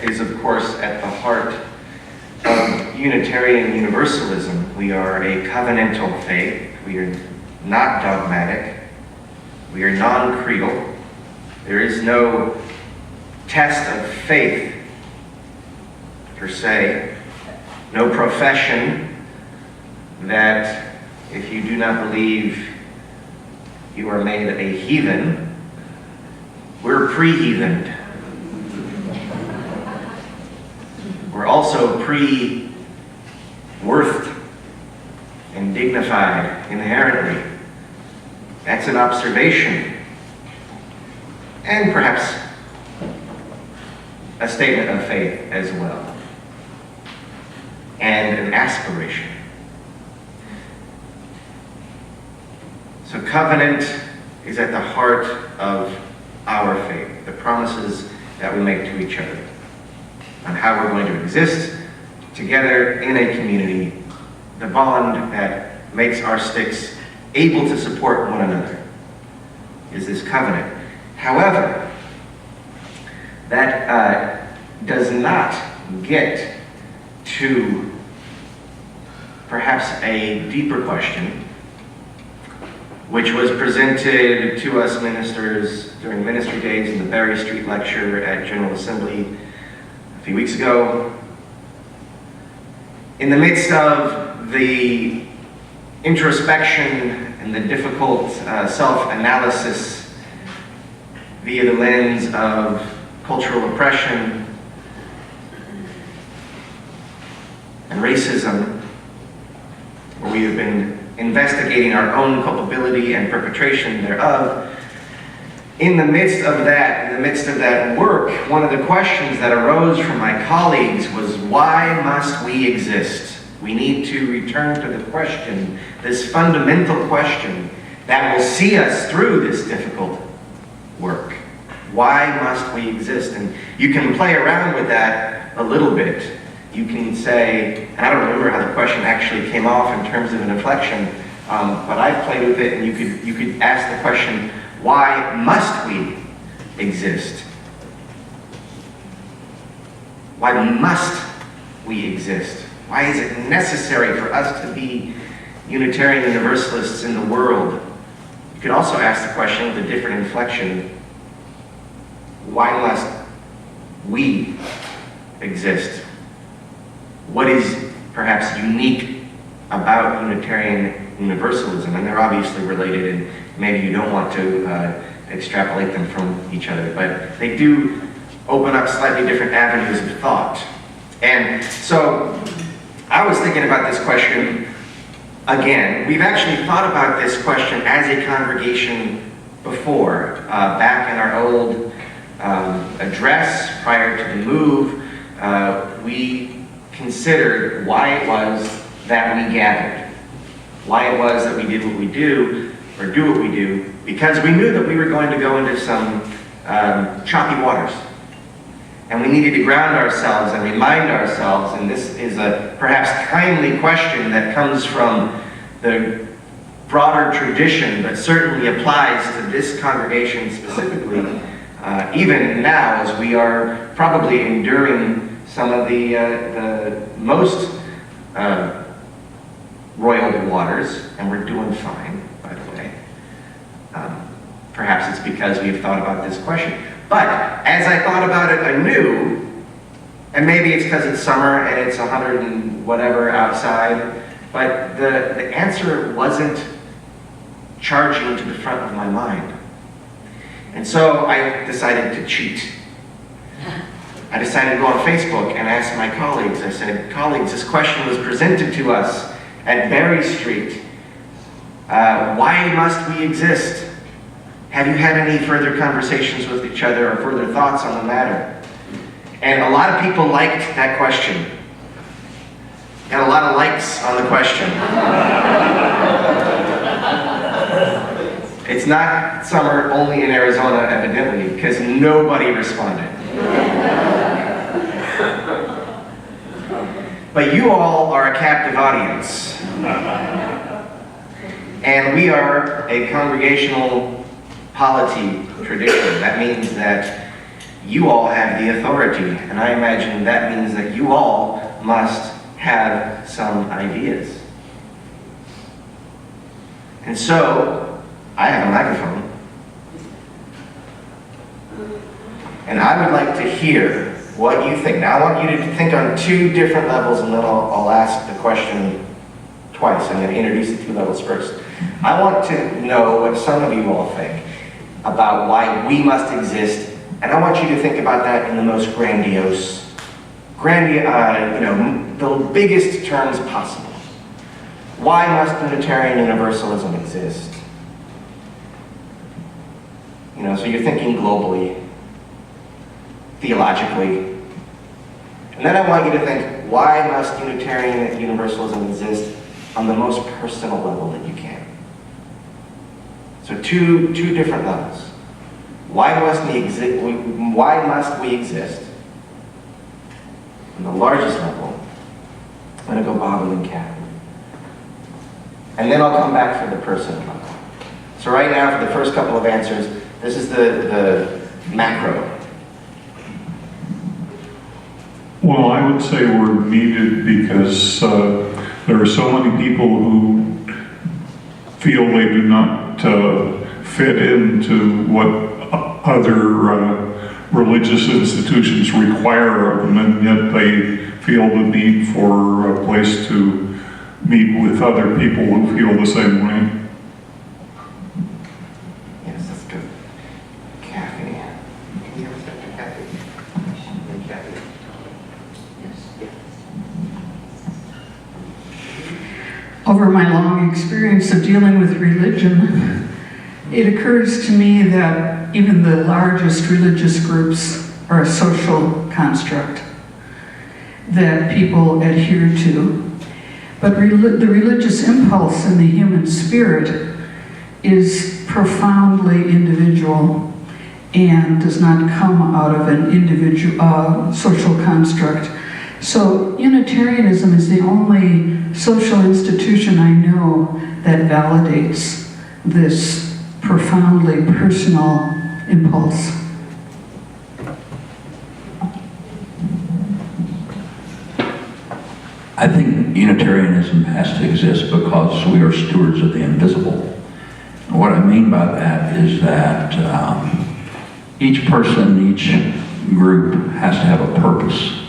is, of course, at the heart of Unitarian Universalism. We are a covenantal faith. We are not dogmatic. We are non-creedal. There is no test of faith, per se. No profession that if you do not believe, you are made a heathen. We're pre-heathened. We're also pre-worthed and dignified inherently. That's an observation. And perhaps a statement of faith as well. And an aspiration. So covenant is at the heart of our faith, the promises that we make to each other on how we're going to exist together in a community, the bond that makes our sticks able to support one another is this covenant. However, that does not get to perhaps a deeper question, which was presented to us ministers during ministry days in the Berry Street lecture at General Assembly a few weeks ago. In the midst of the introspection and the difficult self-analysis via the lens of cultural oppression and racism, where we have been investigating our own culpability and perpetration thereof, in the midst of that work, one of the questions that arose from my colleagues was, why must we exist? We need to return to the question, this fundamental question that will see us through this difficult work. Why must we exist? And you can play around with that a little bit. You can say, and I don't remember how the question actually came off in terms of an inflection, but I played with it, and you could ask the question, why must we exist? Why must we exist? Why is it necessary for us to be Unitarian Universalists in the world? You could also ask the question with a different inflection, why must we exist? What is perhaps unique about Unitarian Universalism? And they're obviously related, and maybe you don't want to extrapolate them from each other, but they do open up slightly different avenues of thought. And so I was thinking about this question again. We've actually thought about this question as a congregation before, back in our old address prior to the move. We considered why it was that we gathered, why it was that we did what we do, or do what we do, because we knew that we were going to go into some choppy waters. And we needed to ground ourselves and remind ourselves, and this is a perhaps timely question that comes from the broader tradition, but certainly applies to this congregation specifically, even now as we are probably enduring some of the most roiled waters, and we're doing fine, by the way. Perhaps it's because we've thought about this question. But as I thought about it anew, and maybe it's because it's summer and it's 100 and whatever outside, but the answer wasn't charging to the front of my mind. And so I decided to cheat. I decided to go on Facebook and ask my colleagues. I said, colleagues, this question was presented to us at Berry Street. Why must we exist? Have you had any further conversations with each other or further thoughts on the matter? And a lot of people liked that question. Got a lot of likes on the question. It's not summer only in Arizona, evidently, because nobody responded. But you all are a captive audience. And we are a congregational polity tradition. That means that you all have the authority, and I imagine that means that you all must have some ideas. And so, I have a microphone, and I would like to hear what you think. Now, I want you to think on two different levels, and then I'll ask the question twice. I'm going to introduce the two levels first. I want to know what some of you all think about why we must exist, and I want you to think about that in the most grandiose, the biggest terms possible. Why must Unitarian Universalism exist? So you're thinking globally, theologically. And then I want you to think, why must Unitarian Universalism exist on the most personal level that you can? So two different levels. Why must we exist? On the largest level, I'm going to go Bob and then Kathy. And then I'll come back for the personal level. So right now, for the first couple of answers, this is the macro. Well, I would say we're needed because there are so many people who feel they do not fit into what other religious institutions require of them, and yet they feel the need for a place to meet with other people who feel the same way. Yes, that's good. Kathy. Can you have a second, Kathy? Kathy. Yes. Over my long experience of dealing with religion, it occurs to me that even the largest religious groups are a social construct that people adhere to. But the religious impulse in the human spirit is profoundly individual and does not come out of an individual social construct. So Unitarianism is the only social institution I know that validates this profoundly personal impulse. I think Unitarianism has to exist because we are stewards of the invisible. What I mean by that is that each person, each group has to have a purpose.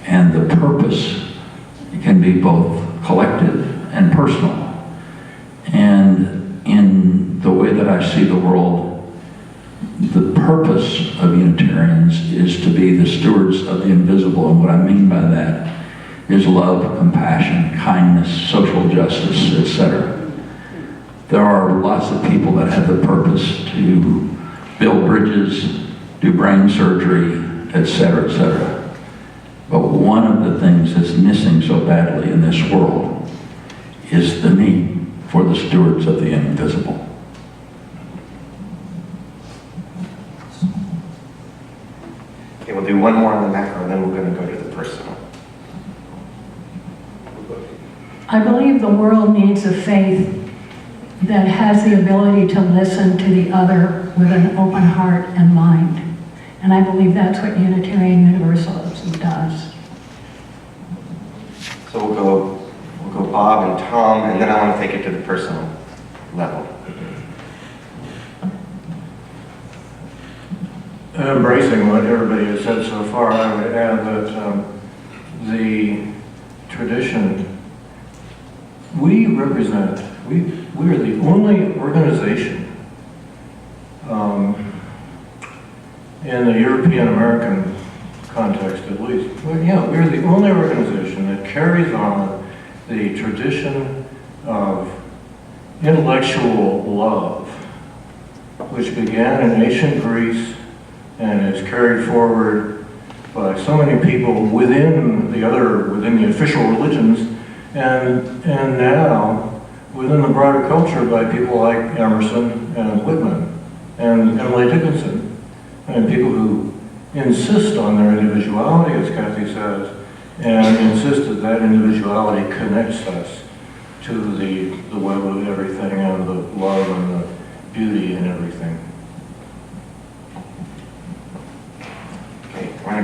And the purpose can be both collective and personal. And in the way that I see the world, the purpose of Unitarians is to be the stewards of the invisible. And what I mean by that is love, compassion, kindness, social justice, etc. There are lots of people that have the purpose to build bridges, do brain surgery, etc., etc. But one of the things that's missing so badly in this world is the need for the stewards of the invisible. Okay, we'll do one more on the macro, and then we're going to go to the personal. I believe the world needs a faith that has the ability to listen to the other with an open heart and mind. And I believe that's what Unitarian Universalism does. So we'll go Bob and Tom, and then I want to take it to the personal level. Embracing what everybody has said so far, I would add that the tradition we represent, we are the only organization in the European American context at least. We're the only organization that carries on the tradition of intellectual love, which began in ancient Greece and is carried forward by so many people within the official religions, and now within the broader culture by people like Emerson and Whitman and Emily Dickinson, and people who insist on their individuality, as Kathy says, and insist that that individuality connects us to the web of everything and the love and the beauty in everything.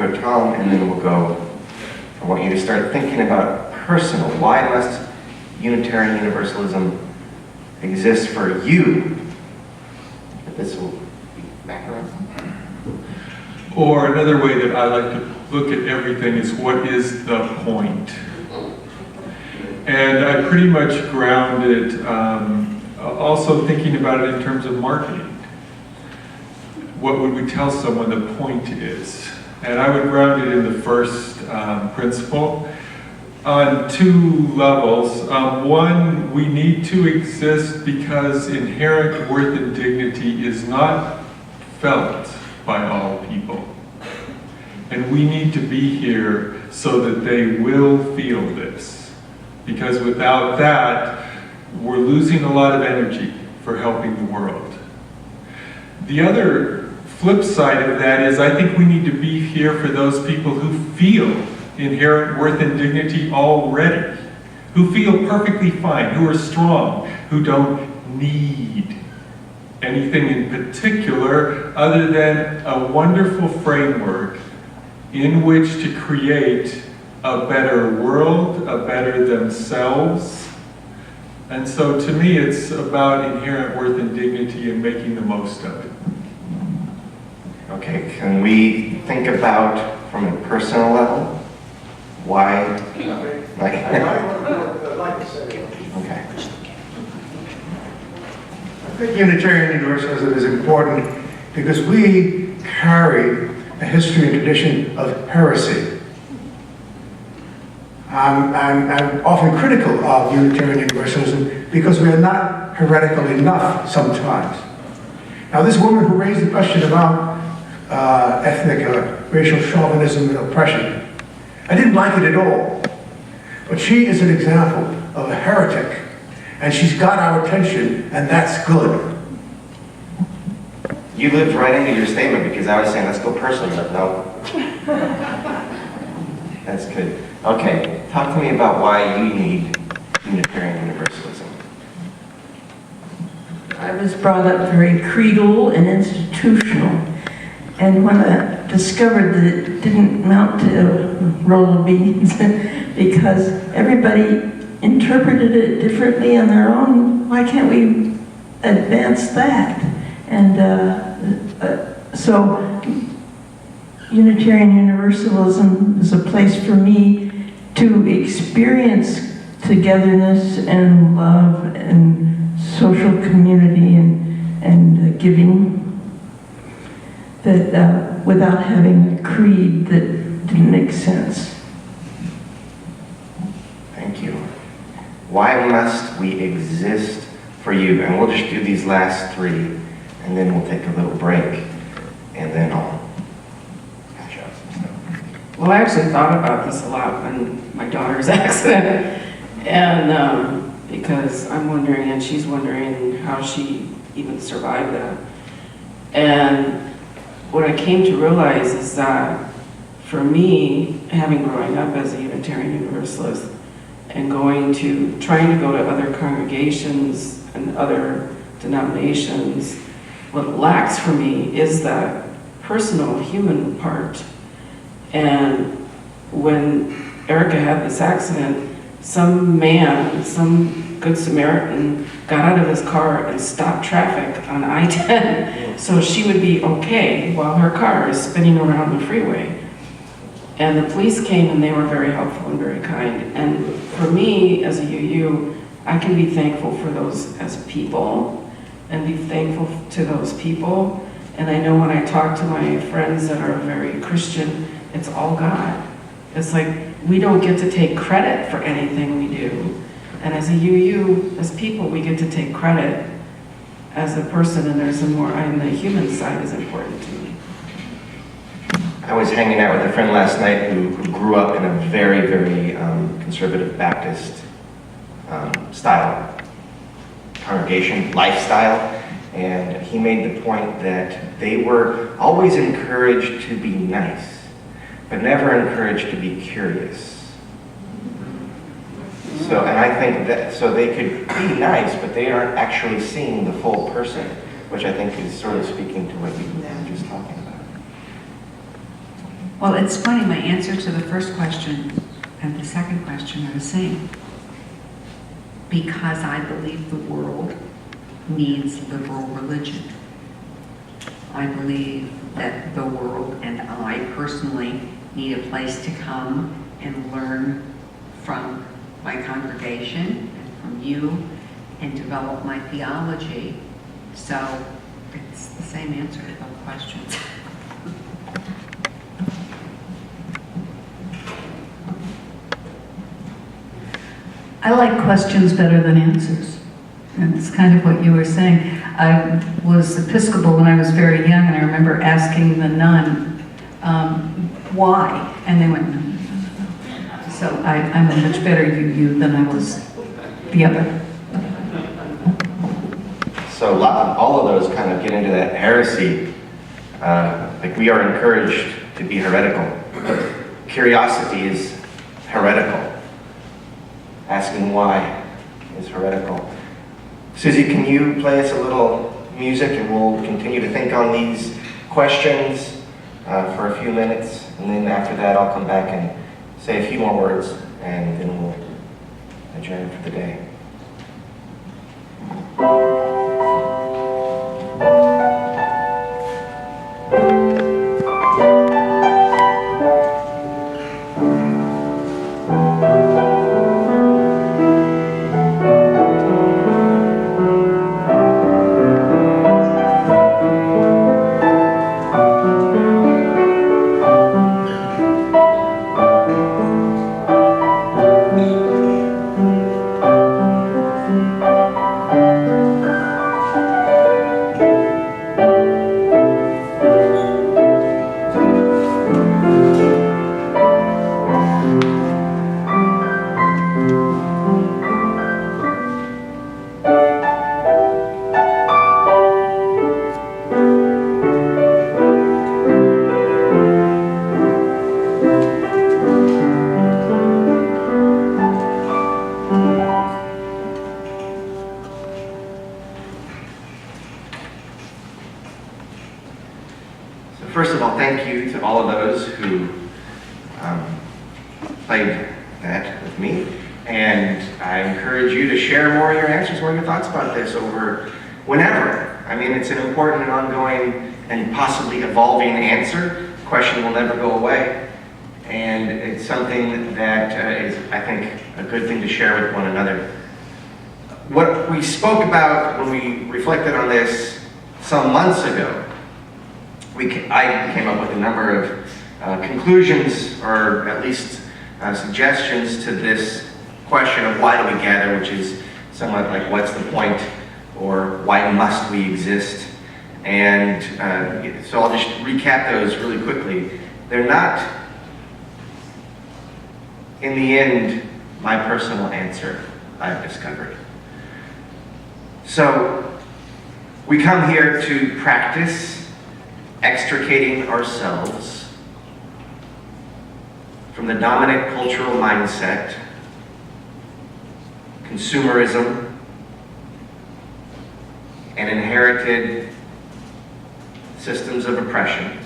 go to Tom, and then we'll go. I want you to start thinking about personal. Why must Unitarian Universalism exist for you? This will be back around. Or another way that I like to look at everything is, what is the point? And I pretty much ground it, also thinking about it in terms of marketing. What would we tell someone the point is? And I would ground it in the first principle on two levels. One, we need to exist because inherent worth and dignity is not felt by all people. And we need to be here so that they will feel this. Because without that, we're losing a lot of energy for helping the world. The other flip side of that is, I think we need to be here for those people who feel inherent worth and dignity already, who feel perfectly fine, who are strong, who don't need anything in particular other than a wonderful framework in which to create a better world, a better themselves. And so to me, it's about inherent worth and dignity and making the most of it. Okay, can we think about, from a personal level, why? I'd like to say that. Okay. I think Unitarian Universalism is important because we carry a history and tradition of heresy. I'm often critical of Unitarian Universalism because we are not heretical enough sometimes. Now, this woman who raised the question about ethnic or racial chauvinism and oppression, I didn't like it at all. But she is an example of a heretic, and she's got our attention, and that's good. You lived right into your statement, because I was saying, let's go personal, but no. That's good. Okay, talk to me about why you need Unitarian Universalism. I was brought up very creedal and institutional. And when I discovered that it didn't amount to a roll of beans because everybody interpreted it differently on their own, why can't we advance that? And so Unitarian Universalism is a place for me to experience togetherness and love and social community and giving, that without having a creed that didn't make sense. Thank you. Why must we exist for you? And we'll just do these last three, and then we'll take a little break, and then I'll catch up. Well, I actually thought about this a lot when my daughter's accident, and because I'm wondering, and she's wondering how she even survived that. And what I came to realize is that for me, having growing up as a Unitarian Universalist and trying to go to other congregations and other denominations, what lacks for me is that personal human part. And when Erica had this accident, some man, some Good Samaritan, got out of his car and stopped traffic on I-10 so she would be okay while her car is spinning around the freeway. And the police came and they were very helpful and very kind. And for me, as a UU, I can be thankful for those as people and be thankful to those people. And I know when I talk to my friends that are very Christian, it's all God. It's like we don't get to take credit for anything we do. And as a UU, as people, we get to take credit as a person, and and the human side is important to me. I was hanging out with a friend last night who grew up in a very, very conservative Baptist style congregation, lifestyle, and he made the point that they were always encouraged to be nice, but never encouraged to be curious. So, and I think that, so they could be nice, but they aren't actually seeing the full person, which I think is sort of speaking to what you were just talking about. Well, it's funny, my answer to the first question and the second question are the same. Because I believe the world needs liberal religion. I believe that the world and I personally need a place to come and learn from my congregation and from you and develop my theology. So it's the same answer to both questions. I like questions better than answers. And it's kind of what you were saying. I was Episcopal when I was very young, and I remember asking the nun, why? And they went, no, no, no, no. So I'm a much better you than I was the other. So all of those kind of get into that heresy. Like we are encouraged to be heretical. Curiosity is heretical. Asking why is heretical. Susie, can you play us a little music and we'll continue to think on these questions for a few minutes, and then after that I'll come back and say a few more words and then we'll adjourn for the day. First of all, thank you to all of those who played that with me. And I encourage you to share more of your answers, more of your thoughts about this over whenever. I mean, it's an important and ongoing and possibly evolving answer. The question will never go away. And it's something that is, I think, a good thing to share with one another. What we spoke about when we reflected on this some months ago, I came up with a number of conclusions, or at least suggestions to this question of why do we gather, which is somewhat like what's the point, or why must we exist? And so I'll just recap those really quickly. They're not, in the end, my personal answer, I've discovered. So we come here to practice extricating ourselves from the dominant cultural mindset, consumerism, and inherited systems of oppression.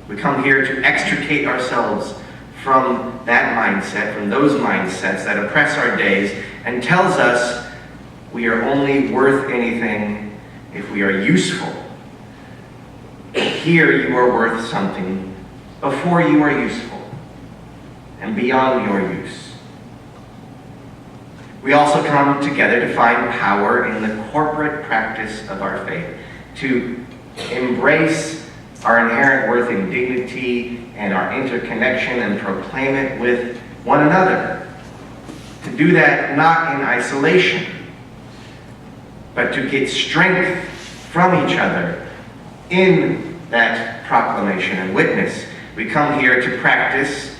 We come here to extricate ourselves from that mindset, from those mindsets that oppress our days and tells us we are only worth anything if we are useful. Here you are worth something before you are useful and beyond your use. We also come together to find power in the corporate practice of our faith, to embrace our inherent worth and dignity and our interconnection and proclaim it with one another. To do that not in isolation, but to get strength from each other in that proclamation and witness. We come here to practice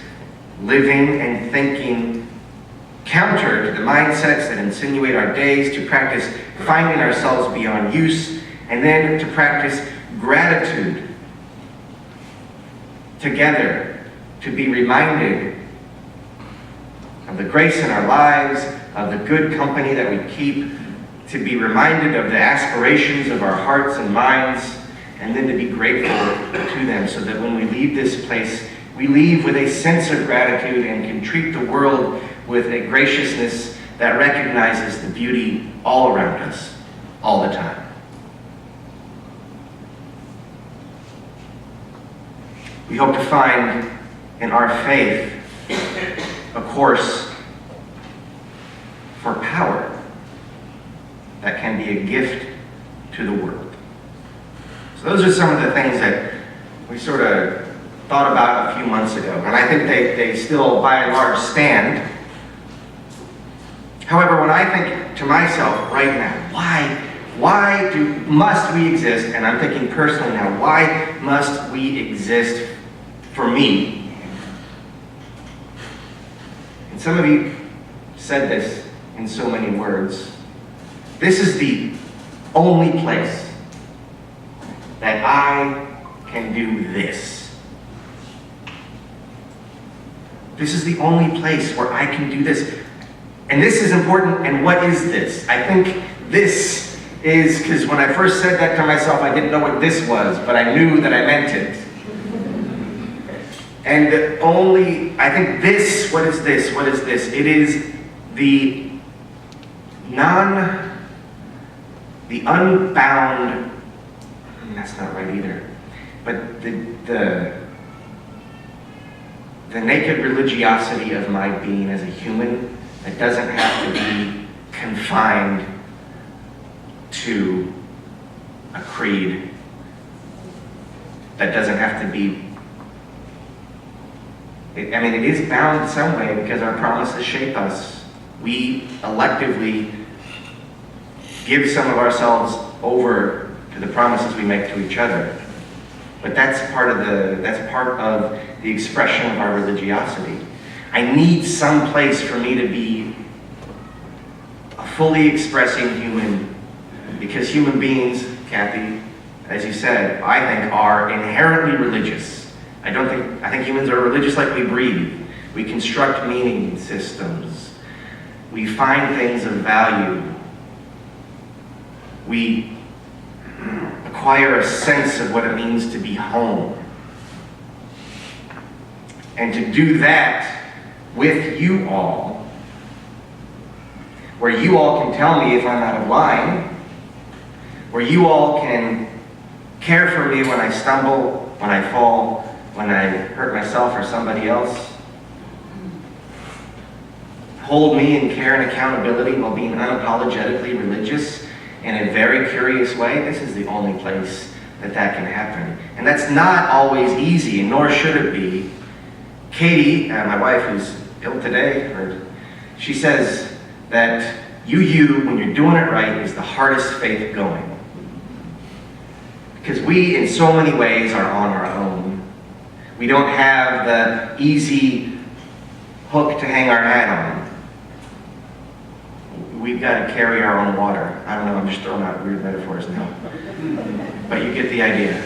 living and thinking counter to the mindsets that insinuate our days, to practice finding ourselves beyond use, and then to practice gratitude together, to be reminded of the grace in our lives, of the good company that we keep, to be reminded of the aspirations of our hearts and minds, and then to be grateful to them so that when we leave this place, we leave with a sense of gratitude and can treat the world with a graciousness that recognizes the beauty all around us, all the time. We hope to find in our faith a course for power that can be a gift to the world. So those are some of the things that we sort of thought about a few months ago, and I think they still, by and large, stand. However, when I think to myself right now, must we exist, and I'm thinking personally now, why must we exist for me? And some of you said this in so many words. This is the only place that I can do this. This is the only place where I can do this. And this is important, and what is this? I think this is, because when I first said that to myself, I didn't know what this was, but I knew that I meant it. And I think this, what is this? What is this? It is the unbound, that's not right either, but the naked religiosity of my being as a human that doesn't have to be confined to a creed, that doesn't have to be, it is bound in some way because our promises shape us. We electively give some of ourselves over to the promises we make to each other. But that's part of the expression of our religiosity. I need some place for me to be a fully expressing human, because human beings, Kathy, as you said, I think are inherently religious. I think humans are religious like we breathe. We construct meaning systems. We find things of value. We acquire a sense of what it means to be home. And to do that with you all, where you all can tell me if I'm out of line, where you all can care for me when I stumble, when I fall, when I hurt myself or somebody else, hold me in care and accountability while being unapologetically religious in a very curious way. This is the only place that can happen. And that's not always easy, nor should it be. Katie, my wife who's ill today, she says that you, when you're doing it right, is the hardest faith going. Because we, in so many ways, are on our own. We don't have the easy hook to hang our hat on. We've got to carry our own water. I don't know, I'm just throwing out weird metaphors now. But you get the idea.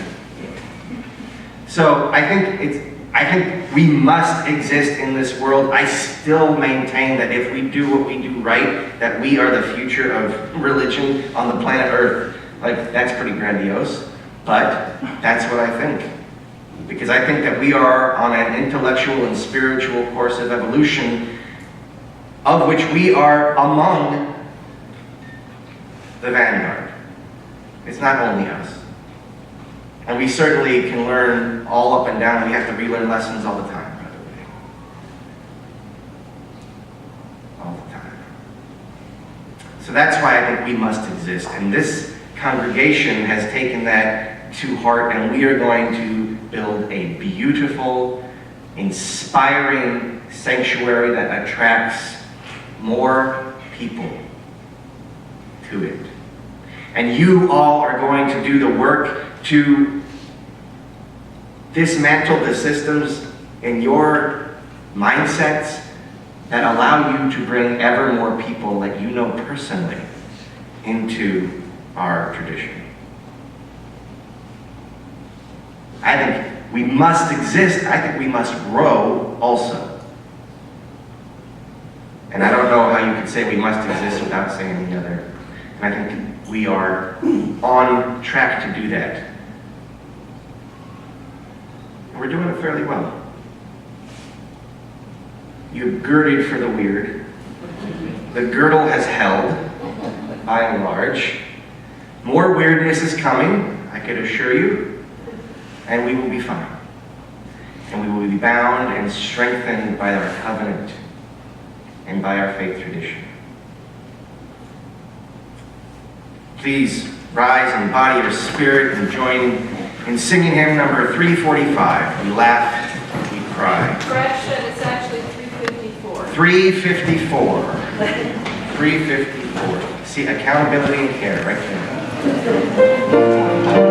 So I think we must exist in this world. I still maintain that if we do what we do right, that we are the future of religion on the planet Earth. Like, that's pretty grandiose, but that's what I think. Because I think that we are on an intellectual and spiritual course of evolution, of which we are among the vanguard. It's not only us. And we certainly can learn all up and down. We have to relearn lessons all the time, by the way. All the time. So that's why I think we must exist. And this congregation has taken that to heart, and we are going to build a beautiful, inspiring sanctuary that attracts more people to it. And you all are going to do the work to dismantle the systems in your mindsets that allow you to bring ever more people that you know personally into our tradition. I think we must exist. I think we must grow also. And I don't know how you could say we must exist without saying the other. And I think we are on track to do that. We're doing it fairly well. You've girded for the weird. The girdle has held, by and large. More weirdness is coming, I could assure you, and we will be fine. And we will be bound and strengthened by our covenant and by our faith tradition. Please rise in body or spirit and join in singing hymn number 345. We laugh, we cry. Correction, it's actually 354. 354. 354. See, accountability and care right there.